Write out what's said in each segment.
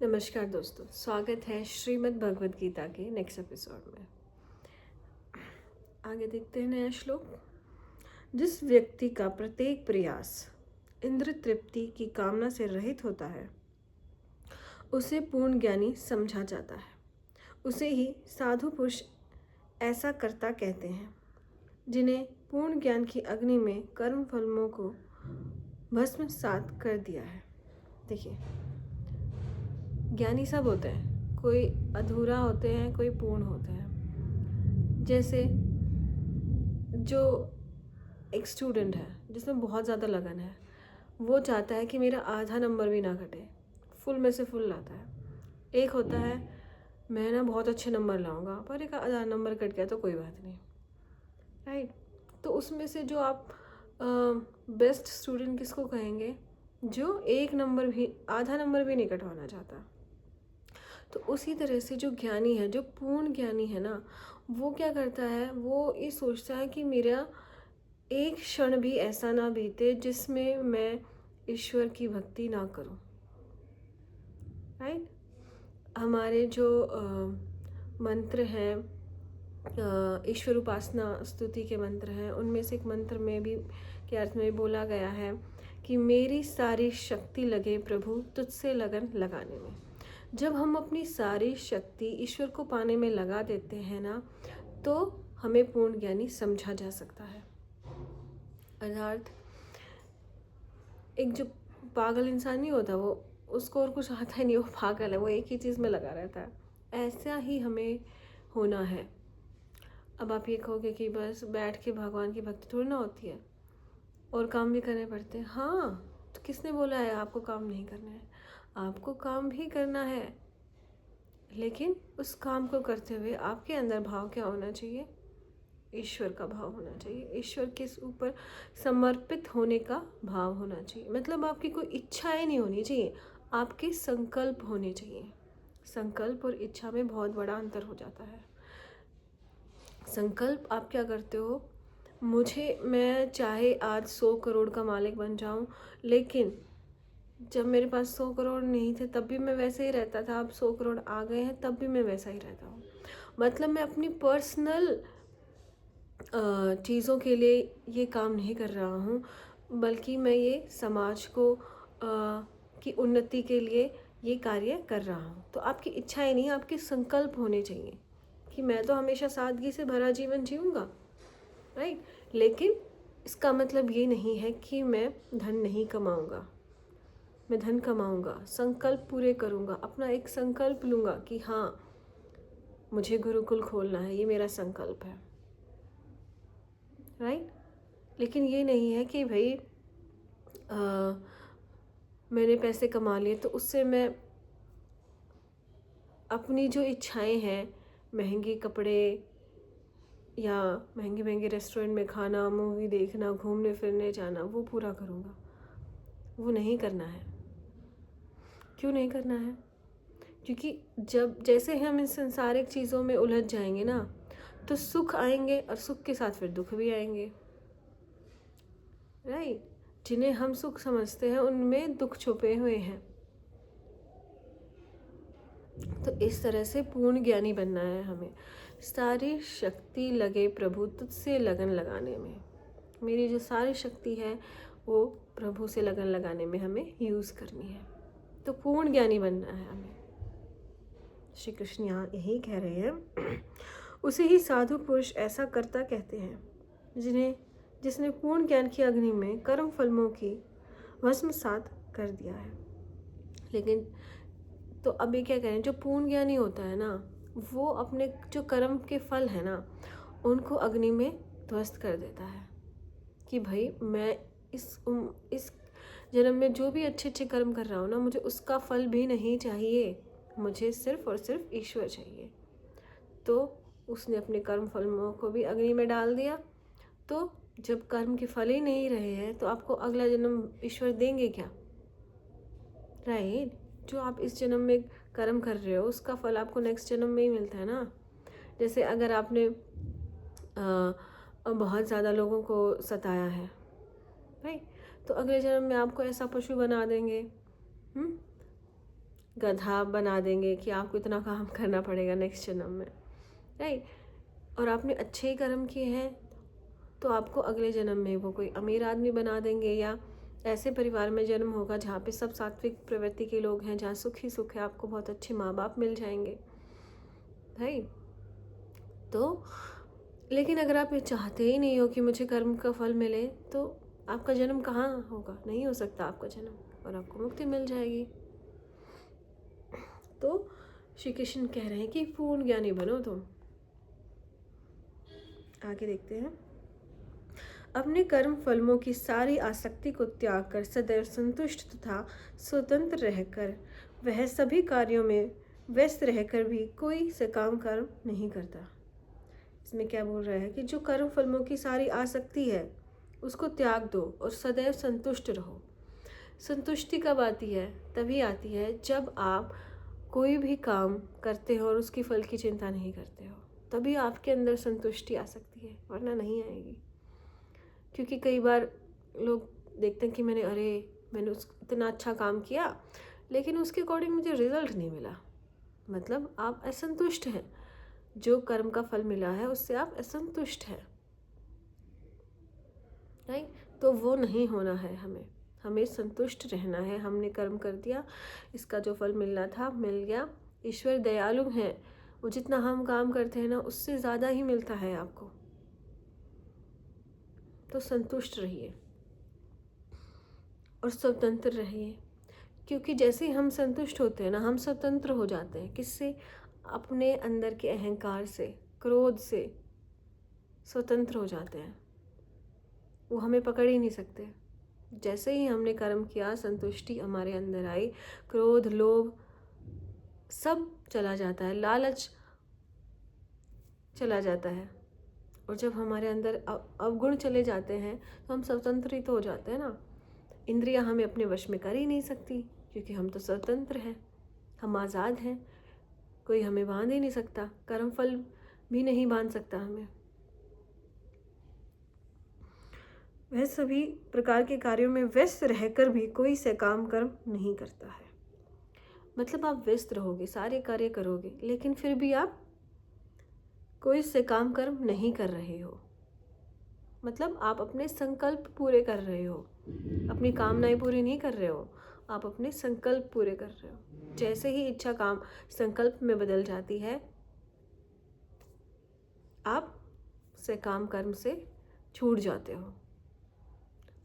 नमस्कार दोस्तों, स्वागत है श्रीमद् भगवद गीता के नेक्स्ट एपिसोड में। आगे देखते हैं नया श्लोक। जिस व्यक्ति का प्रत्येक प्रयास इंद्र तृप्ति की कामना से रहित होता है उसे पूर्ण ज्ञानी समझा जाता है। उसे ही साधु पुरुष ऐसा कर्ता कहते हैं जिन्हें पूर्ण ज्ञान की अग्नि में कर्म फलों को भस्मसात कर दिया है। देखिए, ज्ञानी सब होते हैं, कोई अधूरा होते हैं, कोई पूर्ण होते हैं। जैसे जो एक स्टूडेंट है जिसमें बहुत ज़्यादा लगन है, वो चाहता है कि मेरा आधा नंबर भी ना घटे, फुल में से फुल लाता है। एक होता है मैं ना बहुत अच्छे नंबर लाऊंगा, पर एक आधा नंबर कट गया तो कोई बात नहीं, राइट। तो उसमें से जो आप बेस्ट स्टूडेंट किसको कहेंगे? जो एक नंबर भी, आधा नंबर भी नहीं कटवाना चाहता। तो उसी तरह से जो ज्ञानी है, जो पूर्ण ज्ञानी है ना, वो क्या करता है, वो ये सोचता है कि मेरा एक क्षण भी ऐसा ना बीते जिसमें मैं ईश्वर की भक्ति ना करूं, राइट। हमारे जो मंत्र हैं, ईश्वर उपासना स्तुति के मंत्र हैं, उनमें से एक मंत्र में भी के अर्थ में बोला गया है कि मेरी सारी शक्ति लगे प्रभु तुझसे लगन लगाने में। जब हम अपनी सारी शक्ति ईश्वर को पाने में लगा देते हैं ना, तो हमें पूर्ण ज्ञानी समझा जा सकता है। अर्थात एक जो पागल इंसान नहीं होता, वो उसको और कुछ आता ही नहीं, वो पागल है, वो एक ही चीज़ में लगा रहता है। ऐसा ही हमें होना है। अब आप ये कहोगे कि बस बैठ के भगवान की भक्ति थोड़ी ना होती है और काम भी करने पड़ते हैं। हाँ, तो किसने बोला है आपको काम नहीं करना है? आपको काम भी करना है, लेकिन उस काम को करते हुए आपके अंदर भाव क्या होना चाहिए? ईश्वर का भाव होना चाहिए। ईश्वर के ऊपर समर्पित होने का भाव होना चाहिए। मतलब आपकी कोई इच्छाएं नहीं होनी चाहिए, आपके संकल्प होने चाहिए। संकल्प और इच्छा में बहुत बड़ा अंतर हो जाता है। संकल्प आप क्या करते हो? मैं चाहे आज 100 करोड़ का मालिक बन जाऊं, लेकिन जब मेरे पास 100 करोड़ नहीं थे तब भी मैं वैसे ही रहता था। अब 100 करोड़ आ गए हैं तब भी मैं वैसा ही रहता हूँ। मतलब मैं अपनी पर्सनल चीज़ों के लिए ये काम नहीं कर रहा हूँ, बल्कि मैं ये समाज को की उन्नति के लिए ये कार्य कर रहा हूँ। तो आपकी इच्छाएं नहीं, आपके संकल्प होने चाहिए कि मैं तो हमेशा सादगी से भरा जीवन जीऊँगा, राइट। लेकिन इसका मतलब ये नहीं है कि मैं धन नहीं कमाऊँगा। मैं धन कमाऊँगा, संकल्प पूरे करूँगा, अपना एक संकल्प लूँगा कि हाँ, मुझे गुरुकुल खोलना है, ये मेरा संकल्प है, राइट। लेकिन ये नहीं है कि भाई मैंने पैसे कमा लिए तो उससे मैं अपनी जो इच्छाएं हैं, महंगे कपड़े या महंगे महंगे रेस्टोरेंट में खाना, मूवी देखना, घूमने फिरने जाना, वो पूरा करूँगा। वो नहीं करना है। क्यों नहीं करना है? क्योंकि जब जैसे हम इन संसारिक चीज़ों में उलझ जाएंगे ना, तो सुख आएंगे और सुख के साथ फिर दुख भी आएंगे, राइट। जिन्हें हम सुख समझते हैं उनमें दुख छुपे हुए हैं। तो इस तरह से पूर्ण ज्ञानी बनना है हमें। सारी शक्ति लगे प्रभु तुझसे लगन लगाने में। मेरी जो सारी शक्ति है वो प्रभु से लगन लगाने में हमें यूज़ करनी है। तो पूर्ण ज्ञानी बनना है हमें। श्री कृष्ण यहाँ यही कह रहे हैं उसे ही साधु पुरुष ऐसा कर्ता कहते हैं जिसने पूर्ण ज्ञान की अग्नि में कर्म फलों की भस्मसात कर दिया है। लेकिन तो अब ये क्या करें, जो पूर्ण ज्ञानी होता है ना, वो अपने जो कर्म के फल है ना, उनको अग्नि में ध्वस्त कर देता है कि भाई मैं इस जन्म में जो भी अच्छे अच्छे कर्म कर रहा हूँ ना, मुझे उसका फल भी नहीं चाहिए, मुझे सिर्फ और सिर्फ ईश्वर चाहिए। तो उसने अपने कर्म फलों को भी अग्नि में डाल दिया। तो जब कर्म के फल ही नहीं रहे हैं तो आपको अगला जन्म ईश्वर देंगे क्या, राइट। जो आप इस जन्म में कर्म कर रहे हो उसका फल आपको नेक्स्ट जन्म में ही मिलता है ना। जैसे अगर आपने बहुत ज़्यादा लोगों को सताया है, राइट, तो अगले जन्म में आपको ऐसा पशु बना देंगे, गधा बना देंगे कि आपको इतना काम करना पड़ेगा नेक्स्ट जन्म में, राइट। और आपने अच्छे ही कर्म किए हैं तो आपको अगले जन्म में वो कोई अमीर आदमी बना देंगे, या ऐसे परिवार में जन्म होगा जहाँ पे सब सात्विक प्रवृत्ति के लोग हैं, जहाँ सुख ही सुख है, आपको बहुत अच्छे माँ बाप मिल जाएंगे, राइट। तो लेकिन अगर आप ये चाहते ही नहीं हो कि मुझे कर्म का फल मिले, तो आपका जन्म कहाँ होगा, नहीं हो सकता आपका जन्म, और आपको मुक्ति मिल जाएगी। तो श्री कृष्ण कह रहे हैं कि पूर्ण ज्ञानी बनो तुम। आगे देखते हैं। अपने कर्म फलों की सारी आसक्ति को त्याग कर सदैव संतुष्ट तथा स्वतंत्र रहकर वह सभी कार्यों में व्यस्त रहकर भी कोई सकाम कर्म नहीं करता। इसमें क्या बोल रहा है कि जो कर्म फलों की सारी आसक्ति है उसको त्याग दो और सदैव संतुष्ट रहो। संतुष्टि कब आती है? तभी आती है जब आप कोई भी काम करते हो और उसकी फल की चिंता नहीं करते हो, तभी आपके अंदर संतुष्टि आ सकती है, वरना नहीं आएगी। क्योंकि कई बार लोग देखते हैं कि मैंने इतना अच्छा काम किया लेकिन उसके अकॉर्डिंग मुझे रिजल्ट नहीं मिला, मतलब आप असंतुष्ट हैं, जो कर्म का फल मिला है उससे आप असंतुष्ट हैं, राइट। तो वो नहीं होना है, हमें संतुष्ट रहना है। हमने कर्म कर दिया, इसका जो फल मिलना था मिल गया। ईश्वर दयालु है, वो जितना हम काम करते हैं ना उससे ज़्यादा ही मिलता है आपको। तो संतुष्ट रहिए और स्वतंत्र रहिए, क्योंकि जैसे ही हम संतुष्ट होते हैं ना, हम स्वतंत्र हो जाते हैं। किससे? अपने अंदर के अहंकार से, क्रोध से स्वतंत्र हो जाते हैं, वो हमें पकड़ ही नहीं सकते। जैसे ही हमने कर्म किया, संतुष्टि हमारे अंदर आई, क्रोध, लोभ सब चला जाता है, लालच चला जाता है। और जब हमारे अंदर अवगुण चले जाते हैं तो हम स्वतंत्र ही तो हो जाते हैं ना। इंद्रियां हमें अपने वश में कर ही नहीं सकती, क्योंकि हम तो स्वतंत्र हैं, हम आज़ाद हैं, कोई हमें बांध ही नहीं सकता, कर्म फल भी नहीं बांध सकता हमें। वह सभी प्रकार के कार्यों में व्यस्त रहकर भी कोई सकाम कर्म नहीं करता है। मतलब आप व्यस्त रहोगे, सारे कार्य करोगे, लेकिन फिर भी आप कोई सकाम कर्म नहीं कर रहे हो। मतलब आप अपने संकल्प पूरे कर रहे हो, अपनी कामनाएं पूरी नहीं कर रहे हो, आप अपने संकल्प पूरे कर रहे हो। जैसे ही इच्छा काम संकल्प में बदल जाती है, आप सकाम कर्म से छूट जाते हो,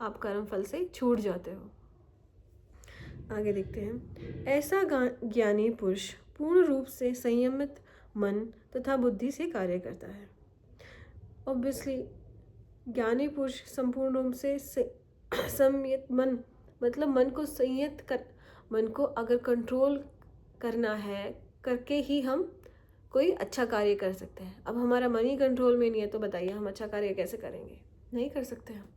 आप कर्म फल से छूट जाते हो। आगे देखते हैं। ऐसा ज्ञानी पुरुष पूर्ण रूप से संयमित मन तथा बुद्धि से कार्य करता है। ऑब्वियसली ज्ञानी पुरुष संपूर्ण रूप से संयत मन, मतलब मन को संयत कर, मन को अगर कंट्रोल करना है, करके ही हम कोई अच्छा कार्य कर सकते हैं। अब हमारा मन ही कंट्रोल में नहीं है तो बताइए हम अच्छा कार्य कैसे करेंगे? नहीं कर सकते हम।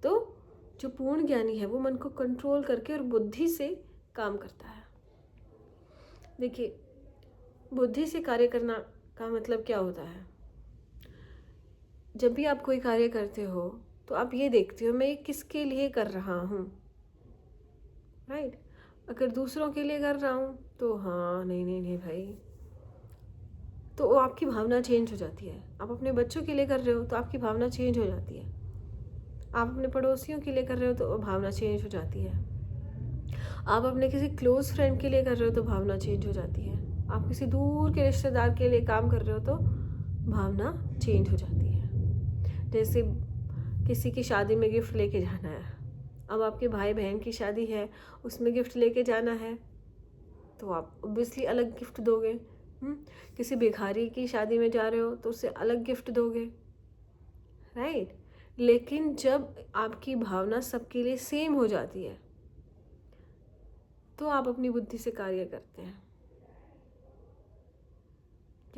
तो जो पूर्ण ज्ञानी है वो मन को कंट्रोल करके और बुद्धि से काम करता है। देखिए, बुद्धि से कार्य करना का मतलब क्या होता है? जब भी आप कोई कार्य करते हो तो आप ये देखते हो मैं किसके लिए कर रहा हूँ, राइट। अगर दूसरों के लिए कर रहा हूँ तो हाँ, नहीं नहीं नहीं भाई, तो वो आपकी भावना चेंज हो जाती है। आप अपने बच्चों के लिए कर रहे हो तो आपकी भावना चेंज हो जाती है। आप अपने पड़ोसियों के लिए कर रहे हो तो भावना चेंज हो जाती है। आप अपने किसी क्लोज फ्रेंड के लिए कर रहे हो तो भावना चेंज हो जाती है। आप किसी दूर के रिश्तेदार के लिए काम कर रहे हो तो भावना चेंज हो जाती है। जैसे किसी की शादी में गिफ्ट लेके जाना है, अब आपके भाई बहन की शादी है, उसमें गिफ्ट लेके जाना है तो आप ऑब्वियसली अलग गिफ्ट दोगे। किसी भिखारी की शादी में जा रहे हो तो उससे अलग गिफ्ट दोगे, राइट। लेकिन जब आपकी भावना सबके लिए सेम हो जाती है तो आप अपनी बुद्धि से कार्य करते हैं,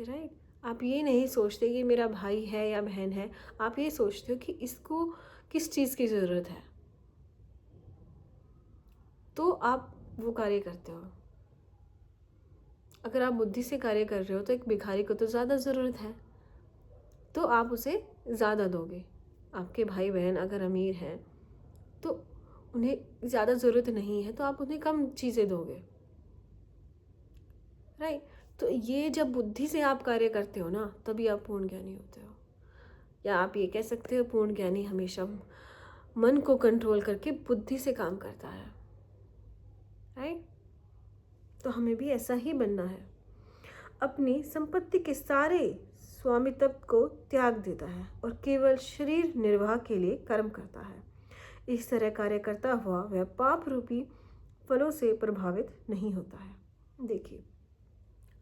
राइट। आप ये नहीं सोचते कि मेरा भाई है या बहन है, आप ये सोचते हो कि इसको किस चीज़ की ज़रूरत है, तो आप वो कार्य करते हो। अगर आप बुद्धि से कार्य कर रहे हो तो एक भिखारी को तो ज़्यादा ज़रूरत है तो आप उसे ज़्यादा दोगे। आपके भाई बहन अगर अमीर हैं तो उन्हें ज़्यादा ज़रूरत नहीं है तो आप उन्हें कम चीज़ें दोगे, राइट। तो ये जब बुद्धि से आप कार्य करते हो ना, तभी आप पूर्ण ज्ञानी होते हो। या आप ये कह सकते हो पूर्ण ज्ञानी हमेशा मन को कंट्रोल करके बुद्धि से काम करता है। राइट। तो हमें भी ऐसा ही बनना है। अपनी संपत्ति के सारे स्वामित्व को त्याग देता है और केवल शरीर निर्वाह के लिए कर्म करता है। इस तरह कार्य करता हुआ वह पाप रूपी फलों से प्रभावित नहीं होता है। देखिए,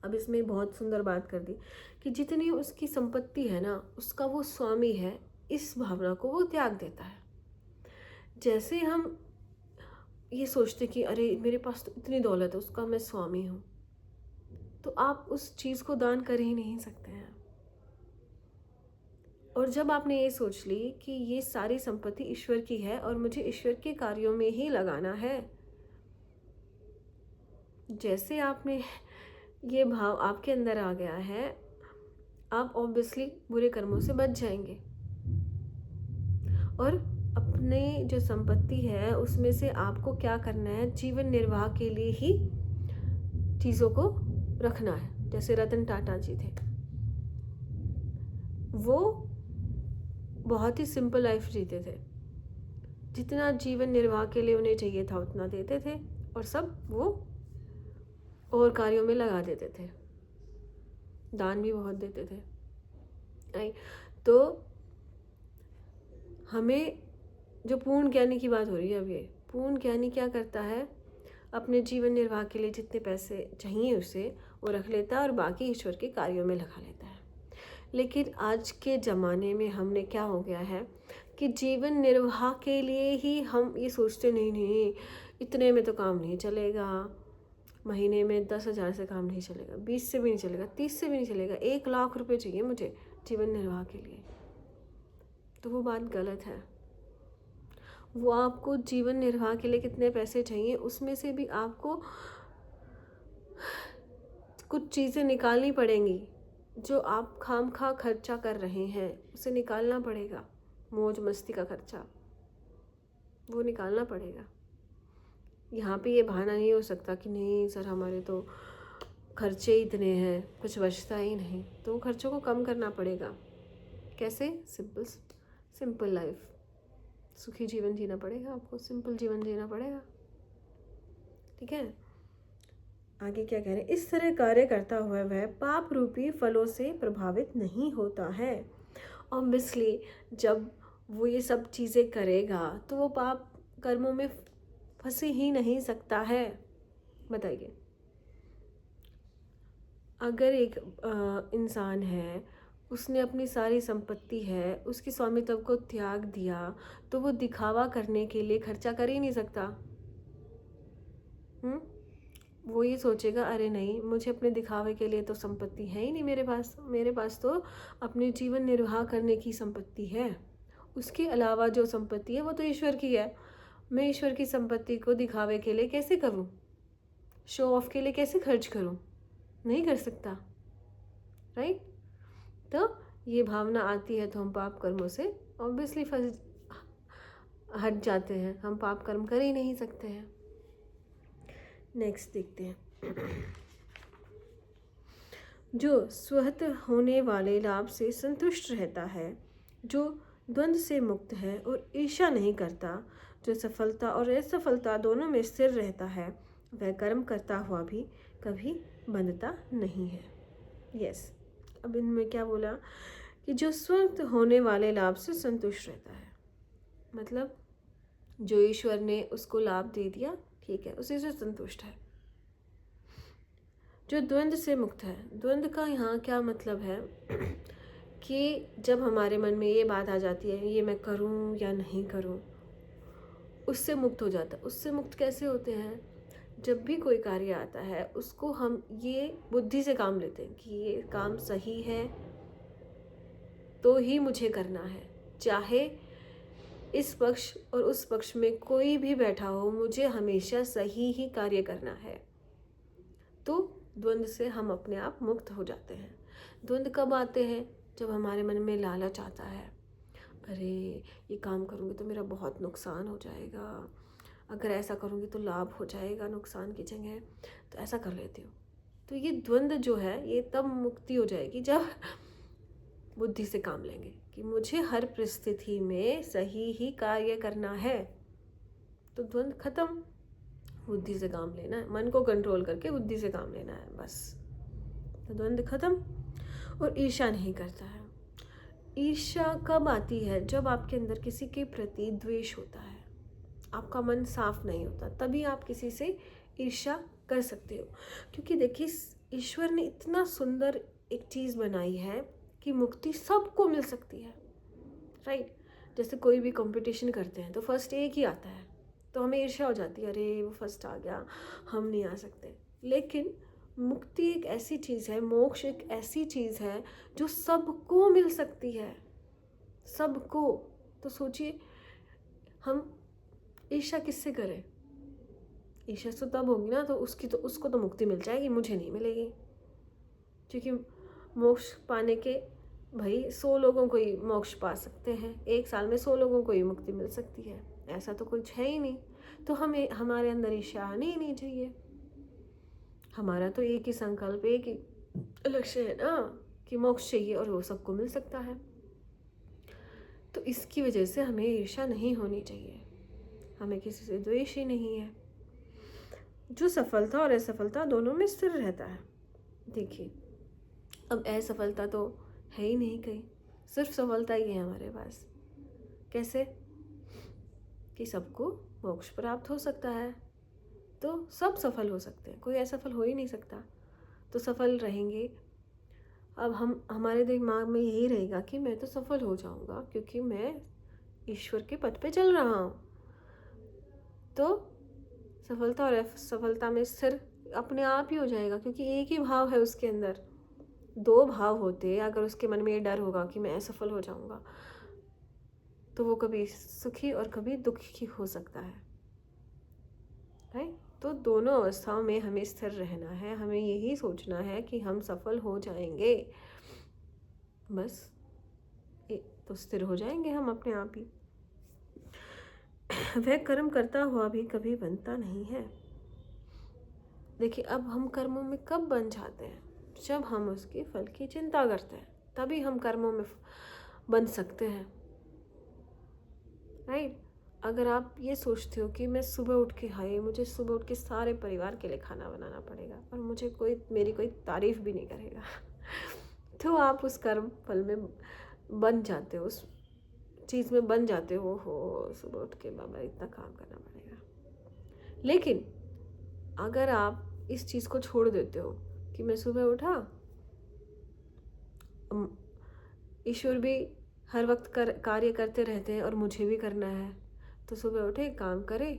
अब इसमें बहुत सुंदर बात कर दी कि जितनी उसकी संपत्ति है ना, उसका वो स्वामी है, इस भावना को वो त्याग देता है। जैसे हम ये सोचते कि अरे मेरे पास तो इतनी दौलत है, उसका मैं स्वामी हूँ, तो आप उस चीज़ को दान कर ही नहीं सकते हैं। और जब आपने ये सोच ली कि ये सारी संपत्ति ईश्वर की है और मुझे ईश्वर के कार्यों में ही लगाना है, जैसे आपने ये भाव आपके अंदर आ गया है, आप ऑब्वियसली बुरे कर्मों से बच जाएंगे और अपने जो संपत्ति है उसमें से आपको क्या करना है, जीवन निर्वाह के लिए ही चीज़ों को रखना है। जैसे रतन टाटा जी थे, वो बहुत ही सिंपल लाइफ जीते थे। जितना जीवन निर्वाह के लिए उन्हें चाहिए था उतना देते थे और सब वो और कार्यों में लगा देते थे, दान भी बहुत देते थे। राइट। तो हमें जो पूर्ण ज्ञानी की बात हो रही है, अब ये पूर्ण ज्ञानी क्या करता है, अपने जीवन निर्वाह के लिए जितने पैसे चाहिए उसे वो रख लेता है और बाकी ईश्वर के कार्यों में लगा लेता है। लेकिन आज के ज़माने में हमने क्या हो गया है कि जीवन निर्वाह के लिए ही हम ये सोचते नहीं, इतने में तो काम नहीं चलेगा, महीने में 10,000 से काम नहीं चलेगा, 20 से भी नहीं चलेगा, 30 से भी नहीं चलेगा, 1 लाख रुपए चाहिए मुझे जीवन निर्वाह के लिए। तो वो बात गलत है। वो आपको जीवन निर्वाह के लिए कितने पैसे चाहिए उसमें से भी आपको कुछ चीज़ें निकालनी पड़ेंगी। जो आप खामखा खर्चा कर रहे हैं उसे निकालना पड़ेगा। मौज मस्ती का खर्चा वो निकालना पड़ेगा। यहाँ पे ये बहाना नहीं हो सकता कि नहीं सर हमारे तो खर्चे इतने हैं, कुछ बचता ही नहीं, तो खर्चों को कम करना पड़ेगा। कैसे? सिंपल लाइफ, सुखी जीवन जीना पड़ेगा आपको, सिंपल जीवन जीना पड़ेगा। ठीक है। आगे क्या कह रहे हैं, इस तरह कार्य करता हुआ वह पाप रूपी फलों से प्रभावित नहीं होता है। ऑब्वियसली जब वो ये सब चीज़ें करेगा तो वो पाप कर्मों में फंसे ही नहीं सकता है। बताइए, अगर एक इंसान है, उसने अपनी सारी संपत्ति है, उसकी स्वामित्व को त्याग दिया, तो वो दिखावा करने के लिए खर्चा कर ही नहीं सकता। वो ये सोचेगा अरे नहीं, मुझे अपने दिखावे के लिए तो संपत्ति है ही नहीं मेरे पास तो अपने जीवन निर्वाह करने की संपत्ति है। उसके अलावा जो संपत्ति है वो तो ईश्वर की है। मैं ईश्वर की संपत्ति को दिखावे के लिए कैसे करूं, शो ऑफ के लिए कैसे खर्च करूं? नहीं कर सकता। राइट। तो ये भावना आती है तो हम पाप कर्मों से ऑब्वियसली हट जाते हैं, हम पाप कर्म कर ही नहीं सकते हैं। नेक्स्ट देखते हैं। जो स्वतः होने वाले लाभ से संतुष्ट रहता है, जो द्वंद्व से मुक्त है और ईर्ष्या नहीं करता, जो सफलता और असफलता दोनों में स्थिर रहता है, वह कर्म करता हुआ भी कभी बंधता नहीं है। यस। अब इनमें क्या बोला कि जो स्वतः होने वाले लाभ से संतुष्ट रहता है, मतलब जो ईश्वर ने उसको लाभ दे दिया, ठीक है, उसी से संतुष्ट है। जो द्वंद्व से मुक्त है, द्वंद्व का यहाँ क्या मतलब है कि जब हमारे मन में ये बात आ जाती है ये मैं करूँ या नहीं करूँ, उससे मुक्त हो जाता है। उससे मुक्त कैसे होते हैं? जब भी कोई कार्य आता है उसको हम ये बुद्धि से काम लेते हैं कि ये काम सही है तो ही मुझे करना है, चाहे इस पक्ष और उस पक्ष में कोई भी बैठा हो, मुझे हमेशा सही ही कार्य करना है। तो द्वंद्व से हम अपने आप मुक्त हो जाते हैं। द्वंद्व कब आते हैं? जब हमारे मन में लालच आता है, अरे ये काम करूँगी तो मेरा बहुत नुकसान हो जाएगा, अगर ऐसा करूँगी तो लाभ हो जाएगा नुकसान की जगह, तो ऐसा कर लेती हूँ। तो ये द्वंद्व जो है ये तब मुक्ति हो जाएगी जब बुद्धि से काम लेंगे कि मुझे हर परिस्थिति में सही ही कार्य करना है। तो द्वंद्व खत्म, बुद्धि से काम लेना है, मन को कंट्रोल करके बुद्धि से काम लेना है बस। तो द्वंद्व खत्म। और ईर्ष्या नहीं करता है। ईर्ष्या कब आती है? जब आपके अंदर किसी के प्रति द्वेष होता है, आपका मन साफ नहीं होता, तभी आप किसी से ईर्ष्या कर सकते हो। क्योंकि देखिए ईश्वर ने इतना सुंदर एक चीज़ बनाई है कि मुक्ति सबको मिल सकती है, राइट। जैसे कोई भी कंपटीशन करते हैं तो फर्स्ट एक ही आता है, तो हमें ईर्ष्या हो जाती है, अरे वो फर्स्ट आ गया, हम नहीं आ सकते। लेकिन मुक्ति एक ऐसी चीज़ है, मोक्ष एक ऐसी चीज़ है जो सबको मिल सकती है, सबको। तो सोचिए हम ईर्ष्या किससे करें? ईर्ष्या तो तब होगी ना तो उसको तो मुक्ति मिल जाएगी, मुझे नहीं मिलेगी। क्योंकि मोक्ष पाने के भाई 100 लोगों को ही मोक्ष पा सकते हैं, 1 साल में 100 लोगों को ही मुक्ति मिल सकती है, ऐसा तो कुछ है ही नहीं। तो हमें हमारे अंदर ईर्ष्या आनी ही नहीं चाहिए। हमारा तो एक ही संकल्प, एक ही लक्ष्य है ना कि मोक्ष चाहिए और वो सबको मिल सकता है। तो इसकी वजह से हमें ईर्ष्या नहीं होनी चाहिए, हमें किसी से द्वेष ही नहीं है, जो सफलता और असफलता दोनों में स्थिर रहता है। देखिए अब असफलता तो है ही नहीं कहीं, सिर्फ सफलता ही है हमारे पास। कैसे? कि सबको मोक्ष प्राप्त हो सकता है, तो सब सफल हो सकते हैं, कोई असफल हो ही नहीं सकता। तो सफल रहेंगे। अब हमारे दिमाग में यही रहेगा कि मैं तो सफल हो जाऊंगा क्योंकि मैं ईश्वर के पथ पे चल रहा हूँ। तो सफलता और असफलता में स्थिर अपने आप ही हो जाएगा, क्योंकि एक ही भाव है उसके अंदर। 2 भाव होते, अगर उसके मन में ये डर होगा कि मैं असफल हो जाऊंगा, तो वो कभी सुखी और कभी दुखी हो सकता है, राइट। तो दोनों अवस्थाओं में हमें स्थिर रहना है, हमें यही सोचना है कि हम सफल हो जाएंगे, बस तो स्थिर हो जाएंगे हम अपने आप ही। वह कर्म करता हुआ भी कभी बनता नहीं है। देखिए अब हम कर्मों में कब बन जाते हैं? जब हम उसके फल की चिंता करते हैं, तभी हम कर्मों में बन सकते हैं, राइट। अगर आप ये सोचते हो कि मैं सुबह उठ के मुझे सुबह उठ के सारे परिवार के लिए खाना बनाना पड़ेगा और मुझे मेरी कोई तारीफ भी नहीं करेगा तो आप उस कर्म फल में बन जाते हो, उस चीज़ में बन जाते हो सुबह उठ के बाबा इतना काम करना पड़ेगा। लेकिन अगर आप इस चीज़ को छोड़ देते हो कि मैं सुबह उठा, ईश्वर भी हर वक्त कार्य करते रहते हैं और मुझे भी करना है, तो सुबह उठे, काम करे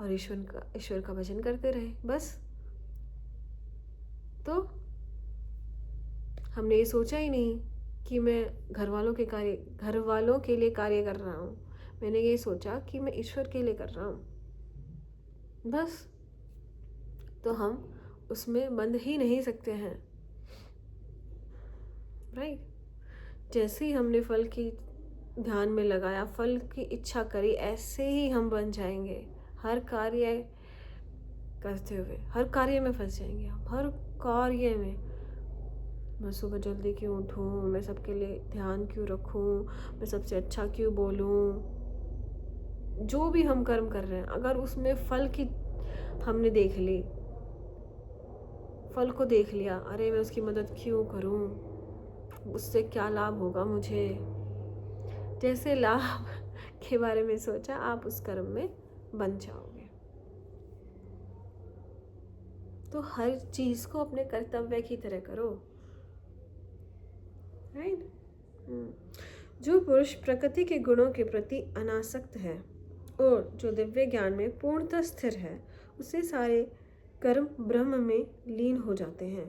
और ईश्वर का भजन करते रहे, बस। तो हमने ये सोचा ही नहीं कि मैं घर वालों के लिए कार्य कर रहा हूँ, मैंने ये सोचा कि मैं ईश्वर के लिए कर रहा हूँ, बस। तो हम उसमें बंध ही नहीं सकते हैं, राइट। जैसे ही हमने फल की ध्यान में लगाया, फल की इच्छा करी, ऐसे ही हम बन जाएंगे। हर कार्य करते हुए हर कार्य में फंस जाएंगे हम, हर कार्य में। मैं सुबह जल्दी क्यों उठूं, मैं सबके लिए ध्यान क्यों रखूं, मैं सबसे अच्छा क्यों बोलूं, जो भी हम कर्म कर रहे हैं, अगर उसमें फल की हमने देख ली, फल को देख लिया, अरे मैं उसकी मदद क्यों करूं, उससे क्या लाभ होगा मुझे, जैसे लाभ के बारे में सोचा, आप उस कर्म में बन जाओगे। तो हर चीज को अपने कर्तव्य की तरह करो, राइट। जो पुरुष प्रकृति के गुणों के प्रति अनासक्त है और जो दिव्य ज्ञान में पूर्णतः स्थिर है, उसे सारे कर्म ब्रह्म में लीन हो जाते हैं।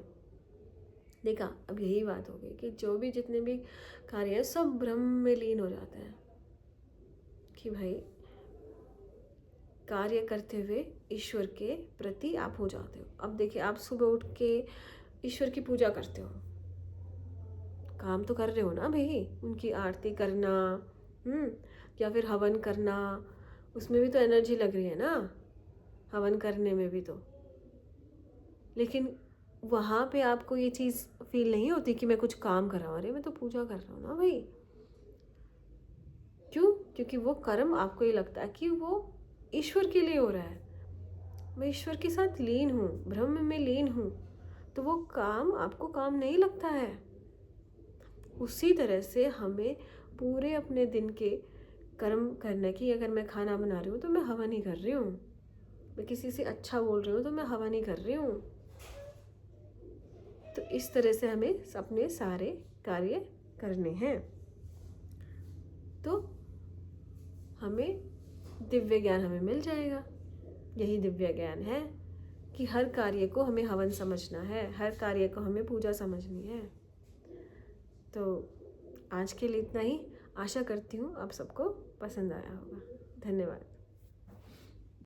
देखा, अब यही बात हो गई कि जो भी जितने भी कार्य हैं सब ब्रह्म में लीन हो जाते हैं, कि भाई कार्य करते हुए ईश्वर के प्रति आप हो जाते हो। अब देखिए आप सुबह उठ के ईश्वर की पूजा करते हो, काम तो कर रहे हो ना भाई, उनकी आरती करना, या फिर हवन करना, उसमें भी तो एनर्जी लग रही है ना, हवन करने में भी तो, लेकिन वहाँ पे आपको ये चीज़ फील नहीं होती कि मैं कुछ काम कर रहा हूँ, अरे मैं तो पूजा कर रहा हूँ ना भाई। क्यों? क्योंकि वो कर्म आपको ये लगता है कि वो ईश्वर के लिए हो रहा है, मैं ईश्वर के साथ लीन हूँ, ब्रह्म में लीन हूँ, तो वो काम आपको काम नहीं लगता है। उसी तरह से हमें पूरे अपने दिन के कर्म करने की, अगर मैं खाना बना रही हूँ तो मैं हवन ही कर रही हूँ, मैं किसी से अच्छा बोल रही हूँ तो मैं हवन ही कर रही हूँ। तो इस तरह से हमें अपने सारे कार्य करने हैं। तो हमें दिव्य ज्ञान हमें मिल जाएगा। यही दिव्य ज्ञान है कि हर कार्य को हमें हवन समझना है, हर कार्य को हमें पूजा समझनी है। तो आज के लिए इतना ही। आशा करती हूँ आप सबको पसंद आया होगा। धन्यवाद।